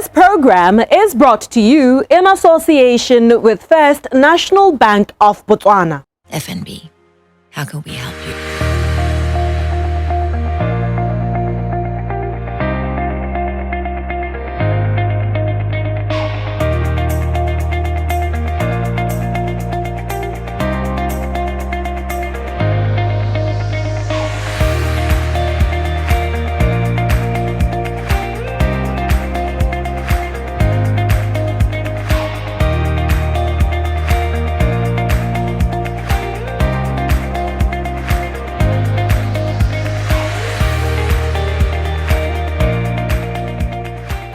This program is brought to you in association with First National Bank of Botswana. FNB, how can we help you?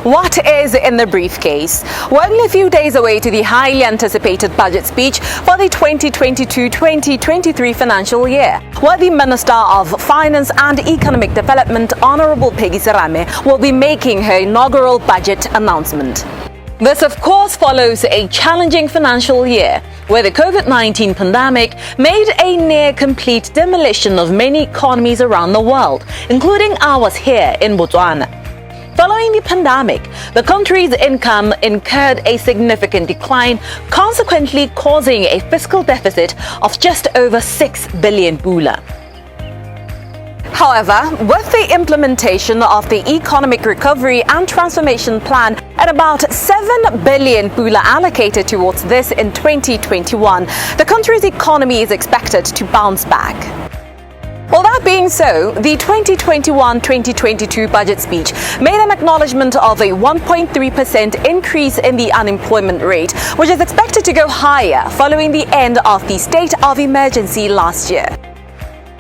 What is in the briefcase? We're only a few days away to the highly anticipated budget speech for the 2022-2023 financial year, where the Minister of Finance and Economic Development, Honorable Peggy Serame, will be making her inaugural budget announcement. This, of course, follows a challenging financial year, where the COVID-19 pandemic made a near-complete demolition of many economies around the world, including ours here in Botswana. Following the pandemic, the country's income incurred a significant decline, consequently causing a fiscal deficit of just over 6 billion pula. However, with the implementation of the Economic Recovery and Transformation Plan and about 7 billion pula allocated towards this in 2021, the country's economy is expected to bounce back. Well, that being so, the 2021-2022 budget speech made an acknowledgement of a 1.3% increase in the unemployment rate, which is expected to go higher following the end of the state of emergency last year.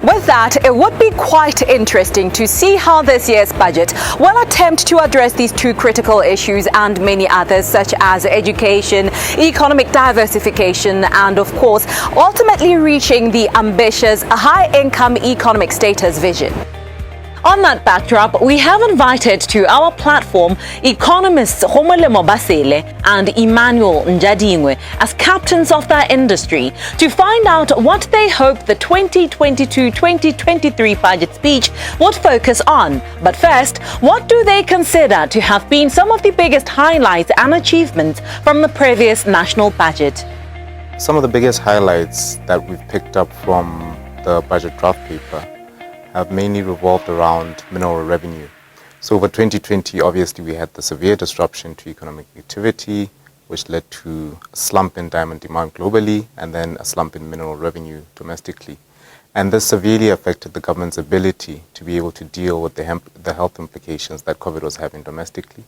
With that, it would be quite interesting to see how this year's budget will attempt to address these two critical issues and many others, such as education, economic diversification, and of course, ultimately reaching the ambitious high-income economic status vision. On that backdrop, we have invited to our platform economists Homolemo Basele and Emmanuel Njadingwe as captains of their industry to find out what they hope the 2022-2023 budget speech would focus on. But first, what do they consider to have been some of the biggest highlights and achievements from the previous national budget? Some of the biggest highlights that we've picked up from the budget draft paper have mainly revolved around mineral revenue. So over 2020, obviously, we had the severe disruption to economic activity, which led to a slump in diamond demand globally, and then a slump in mineral revenue domestically. And this severely affected the government's ability to be able to deal with the health implications that COVID was having domestically,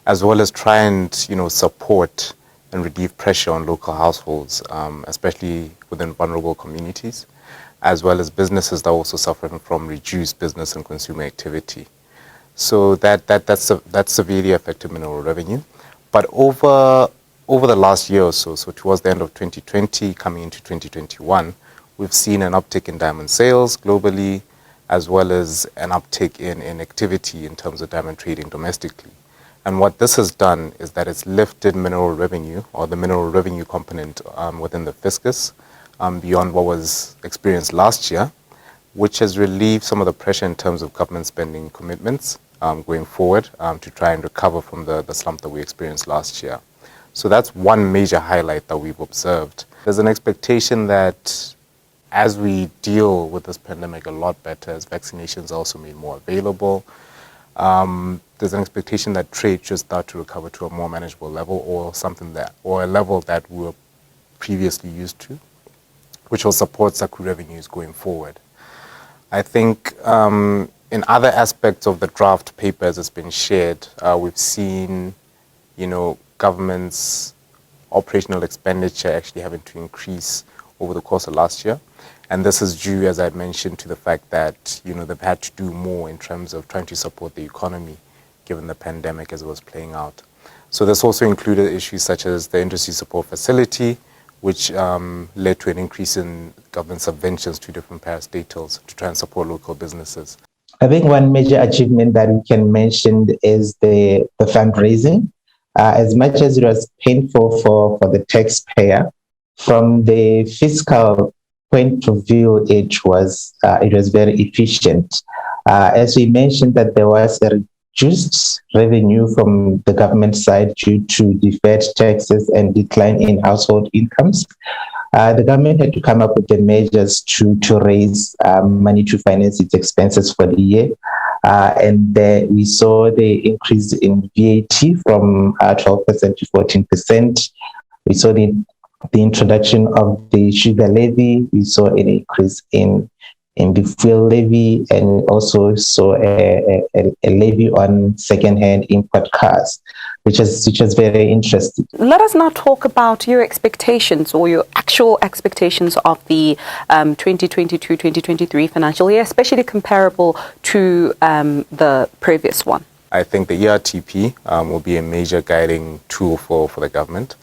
as well as try and support and relieve pressure on local households, especially within vulnerable communities, as well as businesses that are also suffering from reduced business and consumer activity. So that severely affected mineral revenue. But over the last year or so towards the end of 2020, coming into 2021, we've seen an uptick in diamond sales globally, as well as an uptick in activity in terms of diamond trading domestically. And what this has done is that it's lifted mineral revenue, or the mineral revenue component within the fiscus, beyond what was experienced last year, which has relieved some of the pressure in terms of government spending commitments going forward to try and recover from the slump that we experienced last year. So that's one major highlight that we've observed. There's an expectation that as we deal with this pandemic a lot better, as vaccinations are also made more available, there's an expectation that trade should start to recover to a more manageable level, or a level that we were previously used to, which will support SACU revenues going forward. I think in other aspects of the draft paper as it's been shared, we've seen, government's operational expenditure actually having to increase over the course of last year. And this is due, as I mentioned, to the fact that, they've had to do more in terms of trying to support the economy, given the pandemic as it was playing out. So this also included issues such as the industry support facility, which led to an increase in government subventions to different parastatals to try and support local businesses. I think one major achievement that we can mention is the fundraising. As much as it was painful for the taxpayer, from the fiscal point of view, it was very efficient. As we mentioned, that there was a reduced revenue from the government side due to deferred taxes and decline in household incomes. The government had to come up with the measures to raise money to finance its expenses for the year. We saw the increase in VAT from 12% to 14%. We saw the introduction of the sugar levy. We saw an increase in the fuel levy, and also saw a levy on second-hand import cars, which is very interesting. Let us now talk about your expectations, or your actual expectations of the 2022-2023 financial year, especially comparable to the previous one. I think the ERTP will be a major guiding tool for the government.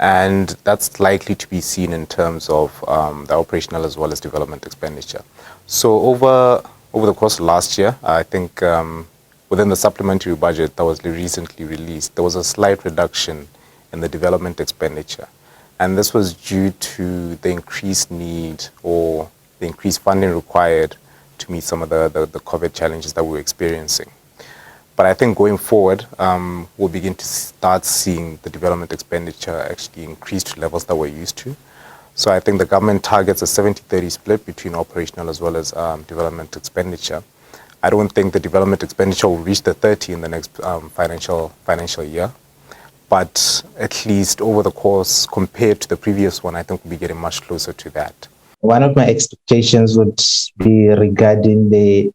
And that's likely to be seen in terms of the operational as well as development expenditure. So over the course of last year, I think within the supplementary budget that was recently released, there was a slight reduction in the development expenditure. And this was due to the increased need or the increased funding required to meet some of the COVID challenges that we were experiencing. But I think going forward, we'll begin to start seeing the development expenditure actually increase to levels that we're used to. So I think the government targets a 70-30 split between operational as well as development expenditure. I don't think the development expenditure will reach the 30 in the next financial year. But at least over the course, compared to the previous one, I think we'll be getting much closer to that. One of my expectations would be regarding the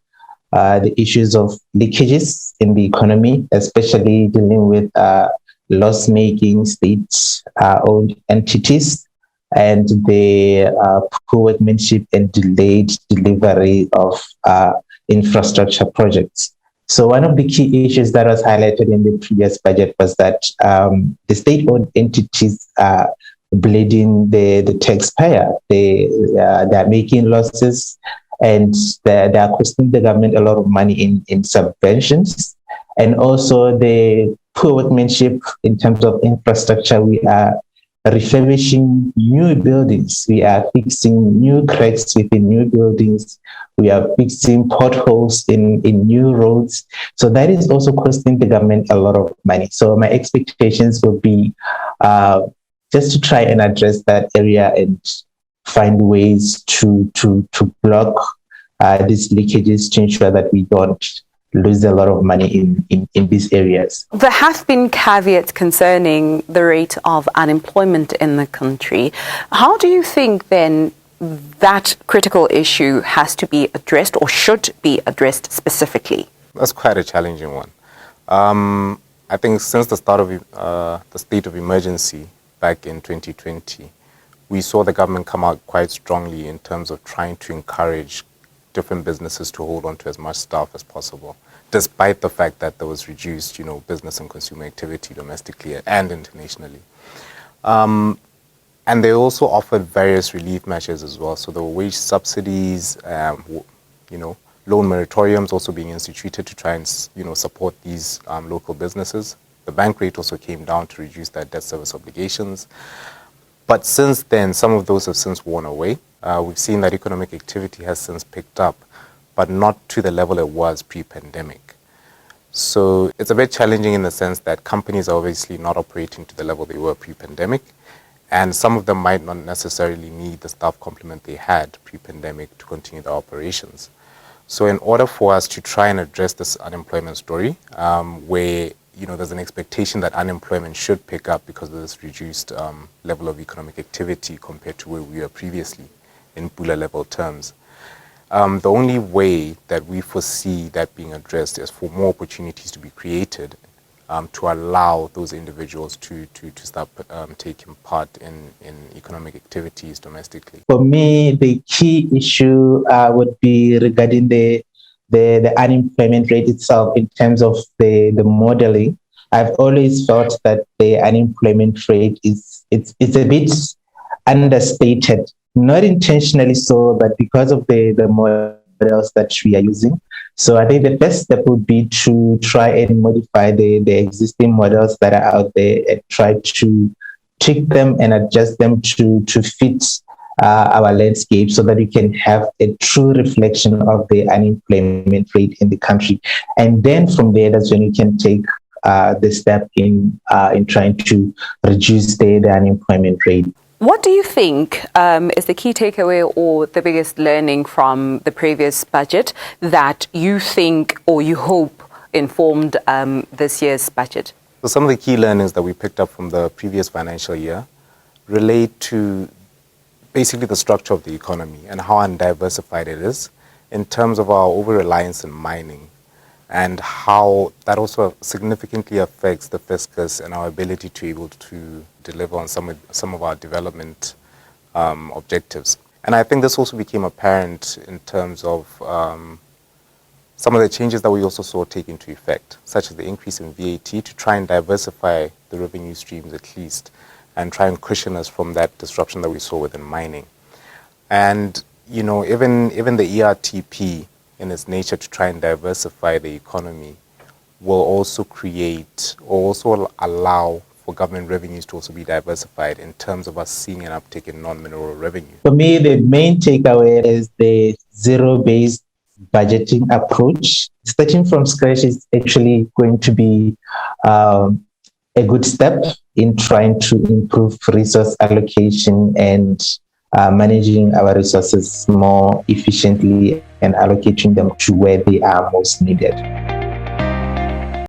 issues of leakages in the economy, especially dealing with loss-making state-owned entities and the poor workmanship and delayed delivery of infrastructure projects. So one of the key issues that was highlighted in the previous budget was that the state-owned entities are bleeding the taxpayer. They are making losses, and they are costing the government a lot of money in subventions. And also the poor workmanship in terms of infrastructure. We are refurbishing new buildings. We are fixing new cracks within new buildings. We are fixing potholes in new roads. So that is also costing the government a lot of money. So my expectations will be just to try and address that area and find ways to block these leakages to ensure that we don't lose a lot of money in these areas. There have been caveats concerning the rate of unemployment in the country. How do you think then that critical issue has to be addressed or should be addressed specifically? That's quite a challenging one. I think since the start of the state of emergency back in 2020, we saw the government come out quite strongly in terms of trying to encourage different businesses to hold on to as much staff as possible, despite the fact that there was reduced, business and consumer activity domestically and internationally. And they also offered various relief measures as well. So there were wage subsidies, loan moratoriums also being instituted to try and, support these local businesses. The bank rate also came down to reduce their debt service obligations. But since then, some of those have since worn away. We've seen that economic activity has since picked up, but not to the level it was pre-pandemic. So it's a bit challenging in the sense that companies are obviously not operating to the level they were pre-pandemic, and some of them might not necessarily need the staff complement they had pre-pandemic to continue their operations. So in order for us to try and address this unemployment story, where there's an expectation that unemployment should pick up because of this reduced level of economic activity compared to where we were previously in Pula level terms. The only way that we foresee that being addressed is for more opportunities to be created to allow those individuals to start taking part in economic activities domestically. For me, the key issue would be regarding the unemployment rate itself in terms of the modeling. I've always felt that the unemployment rate it's a bit understated, not intentionally so, but because of the models that we are using. So I think the best step would be to try and modify the existing models that are out there and try to tweak them and adjust them to fit our landscape so that we can have a true reflection of the unemployment rate in the country. And then from there, that's when we can take the step in trying to reduce the unemployment rate. What do you think is the key takeaway or the biggest learning from the previous budget that you think or you hope informed this year's budget? So some of the key learnings that we picked up from the previous financial year relate to basically the structure of the economy and how undiversified it is in terms of our over-reliance on mining, and how that also significantly affects the fiscus and our ability to be able to deliver on some of our development objectives. And I think this also became apparent in terms of some of the changes that we also saw take into effect, such as the increase in VAT to try and diversify the revenue streams at least, and try and cushion us from that disruption that we saw within mining. And, you know, even the ERTP in its nature to try and diversify the economy will also create or also allow for government revenues to also be diversified in terms of us seeing an uptick in non-mineral revenue. For me, the main takeaway is the zero-based budgeting approach. Starting from scratch is actually going to be a good step in trying to improve resource allocation and managing our resources more efficiently and allocating them to where they are most needed.